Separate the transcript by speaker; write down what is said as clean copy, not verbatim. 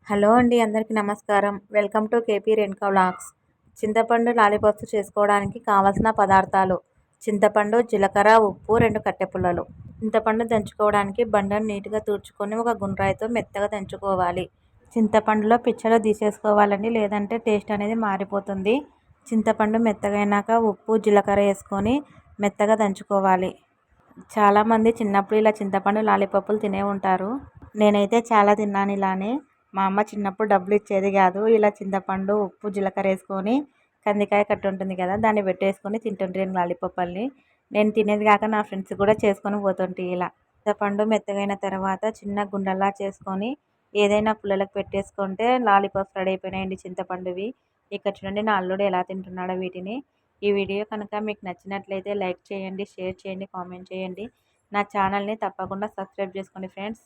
Speaker 1: Hello అండి, అందరికీ నమస్కారం. Welcome to KP Renuka vlogs. చింతపండు లాలీపాప్స్ చేసుకోవడానికి కావాల్సిన పదార్థాలు: చింతపండు, జీలకర్ర, ఉప్పు, 2 కట్టెపుల్లలు. చింతపండు దంచుకోవడానికి బండను నీట్గా తుడుచుకొని ఒక గుండ్రాయితో మెత్తగా దంచుకోవాలి. చింతపండులో పిచ్చలు తీసేసుకోవాలండి, లేదంటే టేస్ట్ అనేది మారిపోతుంది. చింతపండు మెత్తగైనాక ఉప్పు, జీలకర్ర వేసుకొని మెత్తగా దంచుకోవాలి. చాలామంది చిన్నప్పుడు ఇలా చింతపండు లాలీపాప్లు తినే ఉంటారు. నేనైతే చాలా తిన్నాను ఇలానే. మా అమ్మ చిన్నప్పుడు డబ్బులు ఇచ్చేది కాదు, ఇలా చింతపండు, ఉప్పు, జీలకర్ర వేసుకొని కందికాయ కట్టు ఉంటుంది కదా, దాన్ని పెట్టేసుకొని తింటుంటాను లాలీపాప్ని. నేను తినేది కాక నా ఫ్రెండ్స్ కూడా చేసుకొని పోతుంటే ఇలా. చింతపండు మెత్తగైన తర్వాత చిన్న గుండెలా చేసుకొని ఏదైనా పుల్లలకు పెట్టేసుకుంటే లాలీపాప్స్ రెడీ అయిపోయినాయండి చింతపండువి. ఇక్కడ చూడండి నా అల్లుడు ఎలా తింటున్నాడో వీటిని. ఈ వీడియో కనుక మీకు నచ్చినట్లయితే లైక్ చేయండి, షేర్ చేయండి, కామెంట్ చేయండి. నా ఛానల్ని తప్పకుండా సబ్స్క్రైబ్ చేసుకోండి ఫ్రెండ్స్.